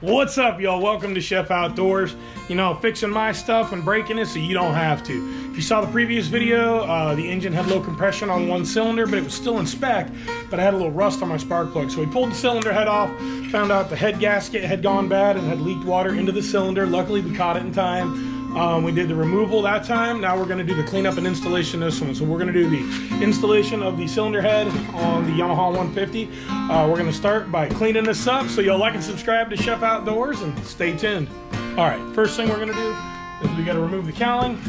What's up, y'all? Welcome to Chef Outdoors. You know, fixing my stuff and breaking it so you don't have to. If you saw the previous video, the engine had low compression on one cylinder, but it was still in spec, but I had a little rust on my spark plug. So we pulled the cylinder head off, found out the head gasket had gone bad and had leaked water into the cylinder. Luckily, we caught it in time. We did the removal that time. Now we're gonna do the cleanup and installation this one. So we're gonna do the installation of the cylinder head on the Yamaha 150. We're gonna start by cleaning this up. So you'll like and subscribe to Chef Outdoors and stay tuned. All right, first thing we're gonna do is we gotta remove the cowling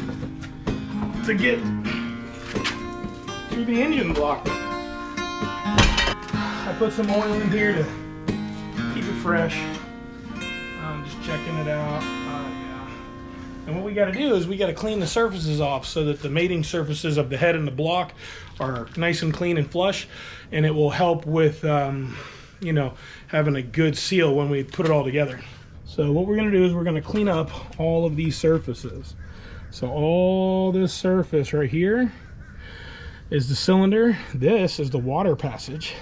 to get through the engine block. I put some oil in here to keep it fresh. I'm just checking it out. And what we got to do is we got to clean the surfaces off so that the mating surfaces of the head and the block are nice and clean and flush, and it will help with you know, having a good seal when we put it all together. So what we're going to do is we're going to clean up all of these surfaces. So all this surface right here is the cylinder. This is the water passage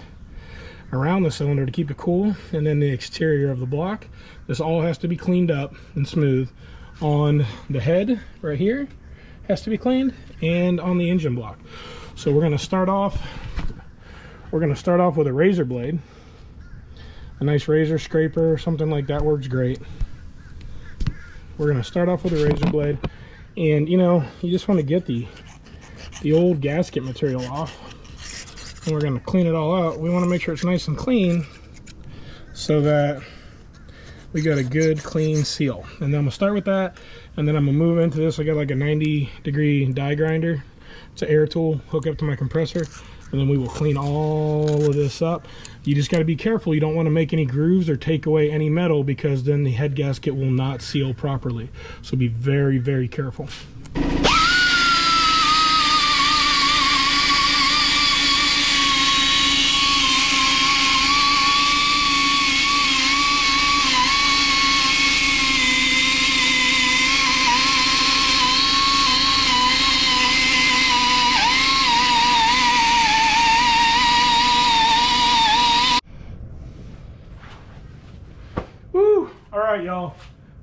around the cylinder to keep it cool, and then the exterior of the block. This all has to be cleaned up and smooth. On the head right here has to be cleaned, and on the engine block. So we're going to start off with a razor blade. A nice razor scraper, something like that works great. We're going to start off with a razor blade, and you know, you just want to get the old gasket material off, and we're going to clean it all out. We want to make sure it's nice and clean so that we got a good clean seal. And then I'm gonna start with that, and then I'm gonna move into this. I got like a 90-degree die grinder. It's an air tool, hook up to my compressor, and then we will clean all of this up. You just got to be careful. You don't want to make any grooves or take away any metal, because then the head gasket will not seal properly. So be very, very careful. All right, y'all,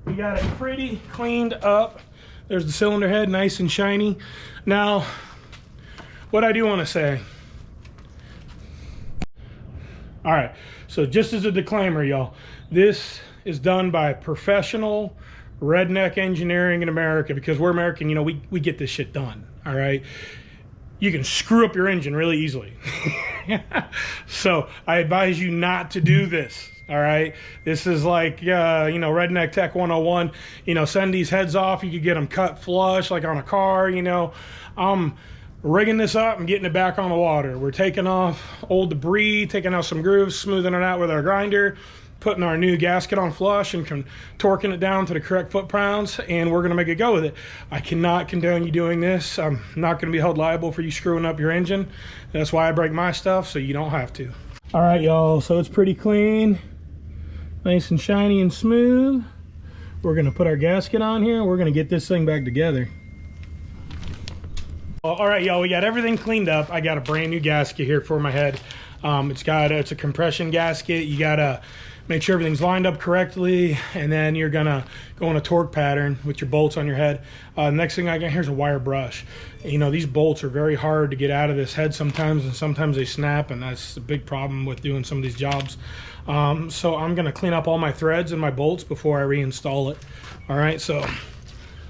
we got it pretty cleaned up. There's the cylinder head, nice and shiny. Now, what I do want to say, all right, so just as a disclaimer, y'all, this is done by professional redneck engineering in America, because we're American. You know, we get this shit done. All right, you can screw up your engine really easily. So I advise you not to do this. All right, this is like, you know, Redneck Tech 101. You know, send these heads off. You could get them cut flush, like on a car. You know, I'm rigging this up and getting it back on the water. We're taking off old debris, taking out some grooves, smoothing it out with our grinder, putting our new gasket on flush, and torquing it down to the correct foot-pounds, and we're going to make a go with it. I cannot condone you doing this. I'm not going to be held liable for you screwing up your engine. That's why I break my stuff, so you don't have to. All right, y'all, so it's pretty clean. Nice and shiny and smooth. We're gonna put our gasket on here. We're gonna get this thing back together. All right, y'all, we got everything cleaned up. I got a brand new gasket here for my head. It's a compression gasket. You gotta make sure everything's lined up correctly, and then you're gonna go in a torque pattern with your bolts on your head. Next thing I got here's a wire brush. You know, these bolts are very hard to get out of this head sometimes, and sometimes they snap, and that's a big problem with doing some of these jobs. So I'm gonna clean up all my threads and my bolts before I reinstall it. All right, so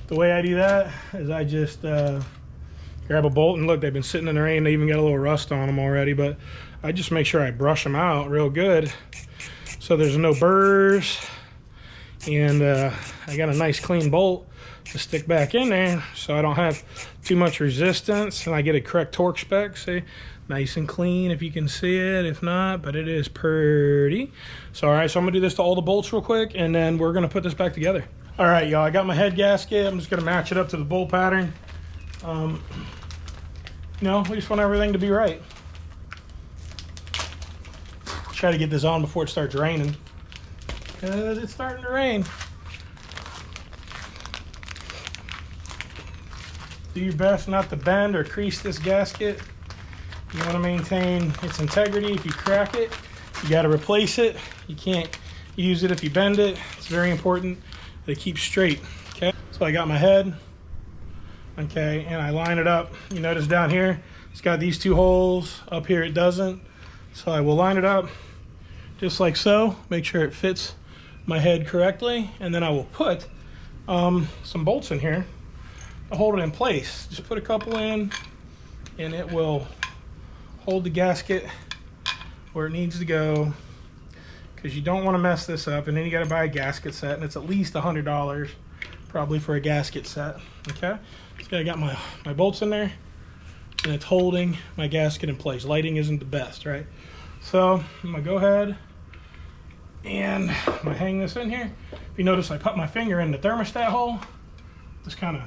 the way I do that is I just grab a bolt, and look, they've been sitting in the rain. They even got a little rust on them already, but I just make sure I brush them out real good so there's no burrs. And I got a nice clean bolt to stick back in there so I don't have too much resistance, and I get a correct torque spec. See, nice and clean if you can see it. If not, but it is pretty. So all right, so I'm gonna do this to all the bolts real quick, and then we're gonna put this back together. All right, y'all, I got my head gasket. I'm just gonna match it up to the bolt pattern. You know, we just want everything to be right. Try to get this on before it starts raining, because it's starting to rain. Do your best not to bend or crease this gasket. You want to maintain its integrity. If you crack it, you got to replace it. You can't use it if you bend it. It's very important that it keeps straight. Okay, so I got my head, okay, and I line it up. You notice down here it's got these 2 holes, up here it doesn't. So I will line it up just like so, make sure it fits my head correctly, and then I will put some bolts in here to hold it in place. Just put a couple in and it will hold the gasket where it needs to go, because you don't want to mess this up. And then you got to buy a gasket set, and it's at least $100 probably for a gasket set. Okay, so I got my bolts in there, and it's holding my gasket in place. Lighting isn't the best, right? So I'm gonna go ahead and I'm gonna hang this in here. If you notice, I put my finger in the thermostat hole. This kind of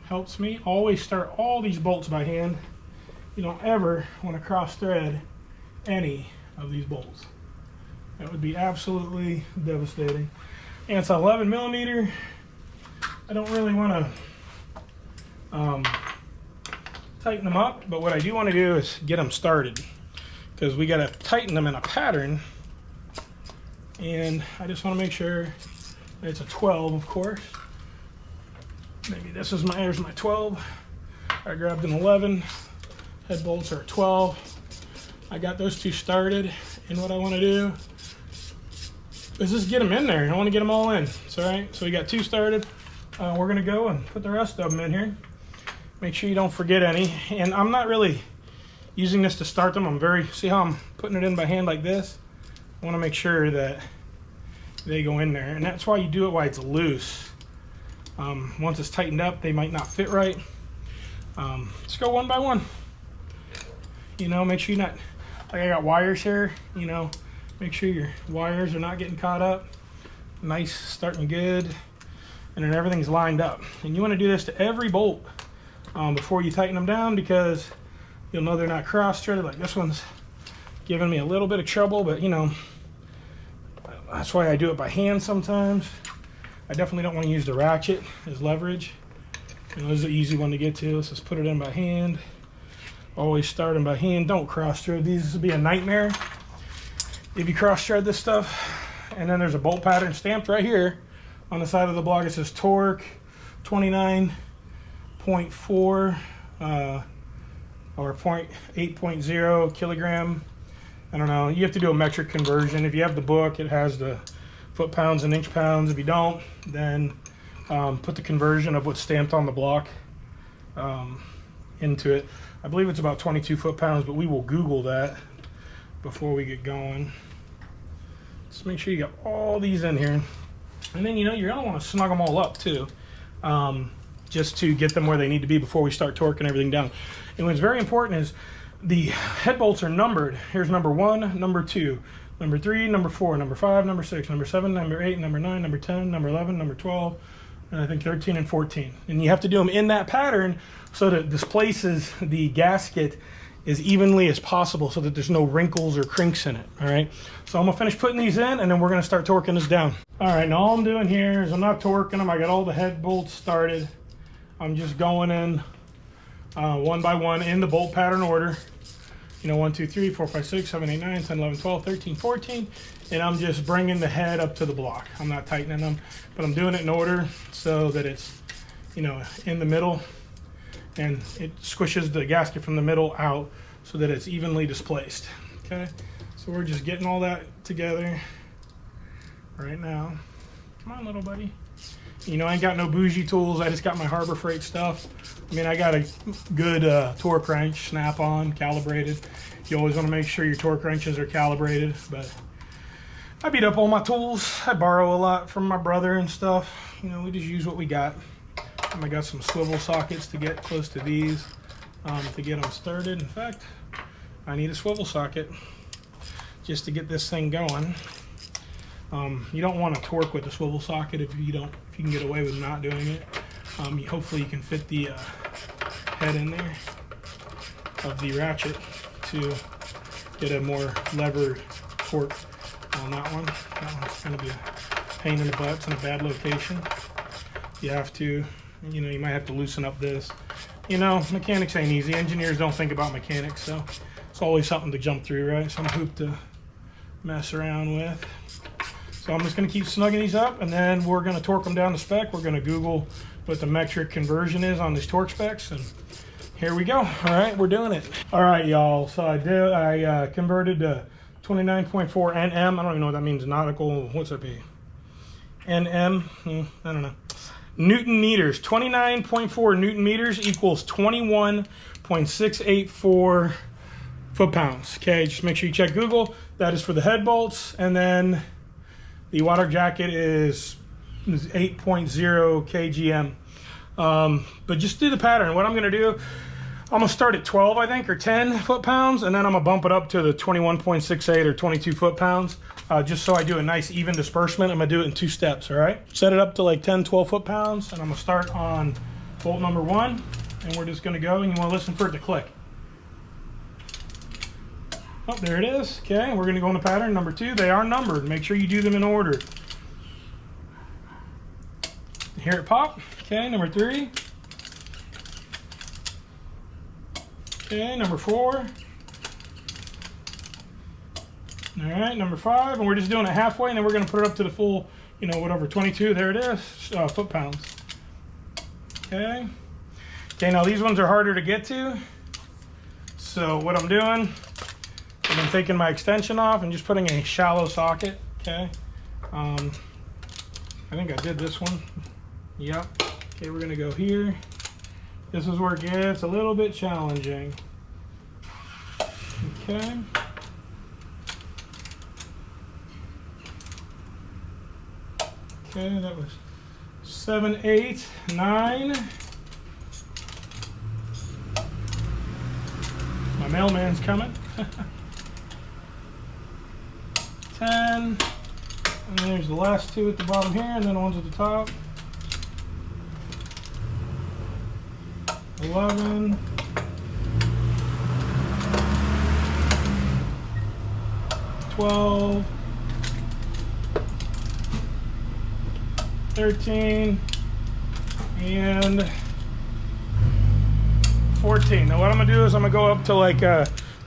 helps me. Always start all these bolts by hand. You don't ever want to cross thread any of these bolts. That would be absolutely devastating. And it's 11 millimeter. I don't really want to tighten them up, but what I do want to do is get them started, because we got to tighten them in a pattern. And I just want to make sure it's a 12, of course. Maybe this is here's my 12. I grabbed an 11. Head bolts are 12. I got those 2 started, and what I want to do is just get them in there. I want to get them all in. It's all right. So we got 2 started. We're going to go and put the rest of them in here. Make sure you don't forget any. And I'm not really using this to start them. See how I'm putting it in by hand like this? I want to make sure that they go in there. And that's why you do it while it's loose. Once it's tightened up, they might not fit right. Let's go one by one. You know, make sure you're not, like I got wires here, you know, make sure your wires are not getting caught up. Nice, starting good. And then everything's lined up. And you want to do this to every bolt before you tighten them down, because you'll know they're not cross-threaded. Like this one's giving me a little bit of trouble, but you know, that's why I do it by hand sometimes. I definitely don't want to use the ratchet as leverage. You know, this is an easy one to get to. Let's just put it in by hand. Always start them by hand. Don't cross-thread these. This would be a nightmare if you cross-thread this stuff. And then there's a bolt pattern stamped right here on the side of the block. It says torque 29.4 or 8.0 kilogram. I don't know. You have to do a metric conversion. If you have the book, it has the foot pounds and inch pounds. If you don't, then put the conversion of what's stamped on the block into it. I believe it's about 22 foot pounds, but we will Google that before we get going. Just make sure you got all these in here. And then, you know, you're going to want to snug them all up too, just to get them where they need to be before we start torquing everything down. And what's very important is the head bolts are numbered. Here's number 1, number 2, number 3, number 4, number 5, number 6, number 7, number 8, number 9, number 10, number 11, number 12, and I think 13 and 14. And you have to do them in that pattern so that it displaces the gasket as evenly as possible, so that there's no wrinkles or crinks in it. All right, so I'm gonna finish putting these in, and then we're gonna start torquing this down. All right, now all I'm doing here is I'm not torquing them. I got all the head bolts started. I'm just going in one by one in the bolt pattern order. You know, 1, 2, 3, 4, 5, 6, 7, 8, 9, 10, 11, 12, 13, 14. And I'm just bringing the head up to the block. I'm not tightening them, but I'm doing it in order so that it's, you know, in the middle, and it squishes the gasket from the middle out so that it's evenly displaced. Okay, so we're just getting all that together right now. Come on, little buddy. You know, I ain't got no bougie tools. I just got my Harbor Freight stuff. I mean, I got a good torque wrench, snap-on, calibrated. You always want to make sure your torque wrenches are calibrated, but I beat up all my tools. I borrow a lot from my brother and stuff. You know, we just use what we got. And I got some swivel sockets to get close to these to get them started. In fact, I need a swivel socket just to get this thing going. You don't want to torque with a swivel socket if you can get away with not doing it. Hopefully you can fit the head in there of the ratchet to get a more levered torque on that one. That one's going to be a pain in the butt. It's in a bad location. You have to, you know, you might have to loosen up this. You know, mechanics ain't easy. Engineers don't think about mechanics, so it's always something to jump through, right? Some hoop to mess around with. So I'm just going to keep snugging these up, and then we're going to torque them down to spec. We're going to Google what the metric conversion is on these torque specs, and here we go. All right, we're doing it. All right, y'all. So I converted to 29.4 NM. I don't even know what that means. Nautical. What's that be? NM. I don't know. Newton meters. 29.4 Newton meters equals 21.684 foot-pounds. Okay, just make sure you check Google. That is for the head bolts, and then the water jacket is 8.0 kgm. But just do the pattern. What I'm going to do, I'm going to start at 12, I think, or 10 foot-pounds, and then I'm going to bump it up to the 21.68 or 22 foot-pounds, just so I do a nice even disbursement. I'm going to do it in 2 steps, all right? Set it up to like 10, 12 foot-pounds, and I'm going to start on bolt number 1, and we're just going to go, and you want to listen for it to click. Oh, there it is. Okay, we're going to go into pattern number 2. They are numbered. Make sure you do them in order. Hear it pop. Okay, number 3. Okay, number 4. All right, number 5. And we're just doing it halfway, and then we're going to put it up to the full, you know, whatever, 22. There it is, foot-pounds. Okay. Okay, now these ones are harder to get to. So what I'm doing, I'm taking my extension off and just putting a shallow socket. Okay. I think I did this one. Yep. Okay, we're gonna go here. This is where it gets a little bit challenging. Okay. Okay, that was 7, 8, 9. My mailman's coming. 10. And there's the last 2 at the bottom here, and then the ones at the top. 11. 12. 13. And 14. Now what I'm going to do is I'm going to go up to like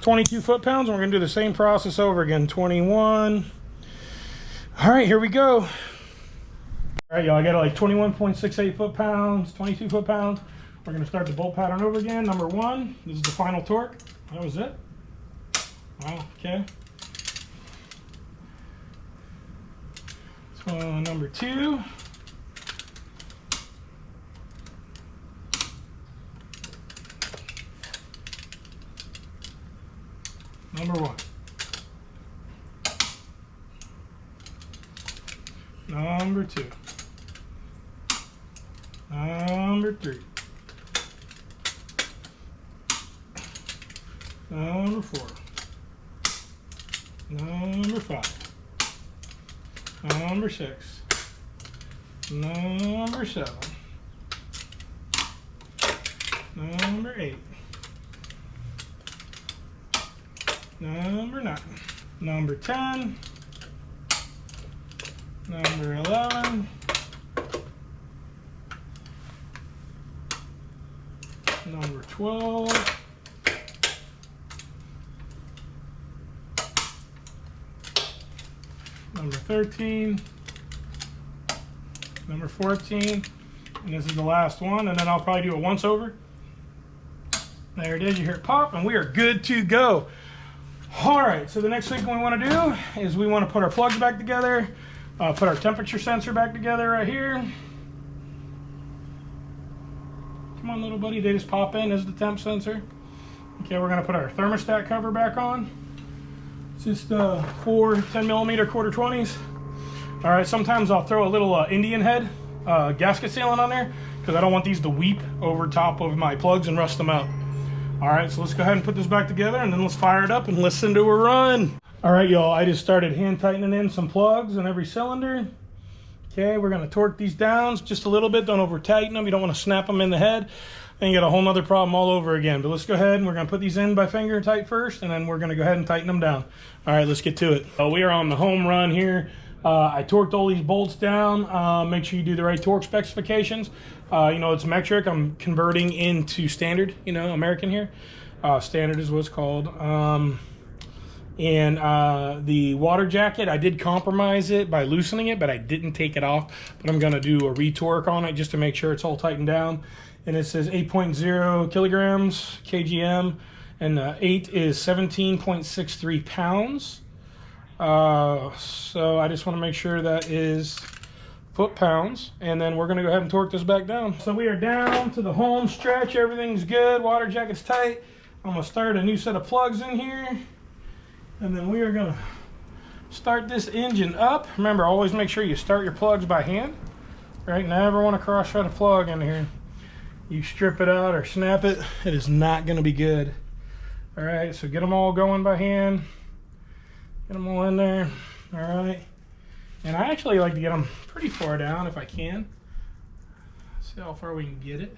22 foot-pounds, and we're going to do the same process over again. 21. All right, here we go. All right, y'all, I got like 21.68 foot-pounds, 22 foot-pounds. We're going to start the bolt pattern over again. Number 1, this is the final torque. That was it. Wow, okay. So number 2. Number 1. Number 2. Number 3. Number 4. Number 5. Number 6. Number 7. Number 8. Number 9. Number 10. Number 11. Number 12. Number 13. Number 14. And this is the last one, and then I'll probably do a once over. There it is, you hear it pop, and we are good to go. All right, so the next thing we want to do is we want to put our plugs back together, put our temperature sensor back together right here. Come on, little buddy, they just pop in. This is the temp sensor. Okay, we're going to put our thermostat cover back on. It's just 4 10mm quarter 20s. All right, sometimes I'll throw a little Indian head gasket sealant on there because I don't want these to weep over top of my plugs and rust them out. All right, so let's go ahead and put this back together, and then let's fire it up and listen to a run. All right, y'all, I just started hand tightening in some plugs in every cylinder. Okay, we're gonna torque these down just a little bit. Don't over tighten them. You don't wanna snap them in the head. Then you get a whole nother problem all over again. But let's go ahead and we're gonna put these in by finger tight first, and then we're gonna go ahead and tighten them down. All right, let's get to it. So we are on the home run here. I torqued all these bolts down. Make sure you do the right torque specifications. You know, it's metric. I'm converting into standard, you know, American here. Standard is what it's called. And the water jacket, I did compromise it by loosening it, but I didn't take it off. But I'm gonna do a retorque on it just to make sure it's all tightened down. And it says 8.0 kilograms, kgm, and 8 is 17.63 pounds. So I just wanna make sure that is foot-pounds, and then we're gonna go ahead and torque this back down. So we are down to the home stretch, everything's good, water jacket's tight. I'm gonna start a new set of plugs in here. And then we are gonna start this engine up. Remember, always make sure you start your plugs by hand. Right, never want to cross-shot a plug in here. You strip it out or snap it, it is not gonna be good. All right, so get them all going by hand. Get them all in there, all right. And I actually like to get them pretty far down if I can. See how far we can get it.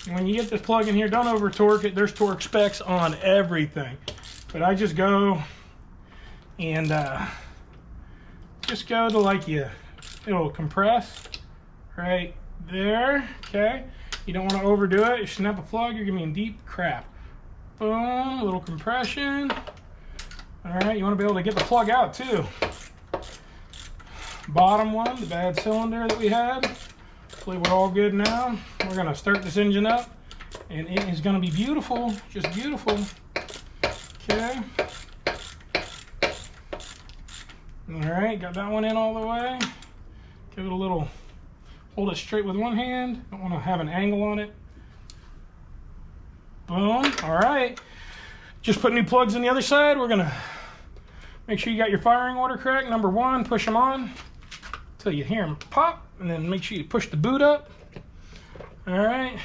When you get this plug in here, don't over torque it. There's torque specs on everything. But I just go and just go to like it'll compress right there, okay? You don't want to overdo it. You snap a plug, you're gonna be in deep crap. Boom, a little compression. All right, you want to be able to get the plug out too. Bottom one, the bad cylinder that we had. Hopefully we're all good now. We're gonna start this engine up and it is gonna be beautiful, just beautiful. Okay. All right, got that one in all the way. Give it a little, hold it straight with one hand. Don't wanna have an angle on it. Boom, all right. Just put new plugs in the other side. We're gonna make sure you got your firing order correct. Number one, push them on until you hear them pop. And then make sure you push the boot up. All right.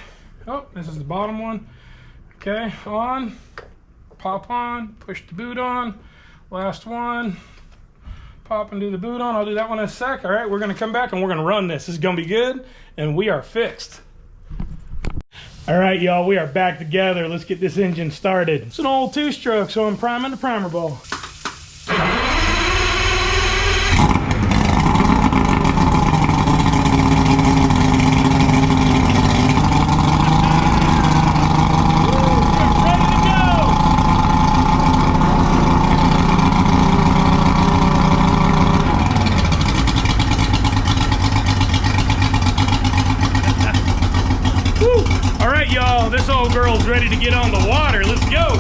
Oh, this is the bottom one. Okay, on, pop on, push the boot on. Last one, pop and do the boot on. I'll do that one in a sec. All right, we're gonna come back and we're gonna run this. This is gonna be good, and we are fixed. All right, y'all, we are back together. Let's get this engine started. It's an old two-stroke, so I'm priming the primer ball. This old girl's ready to get on the water. Let's go.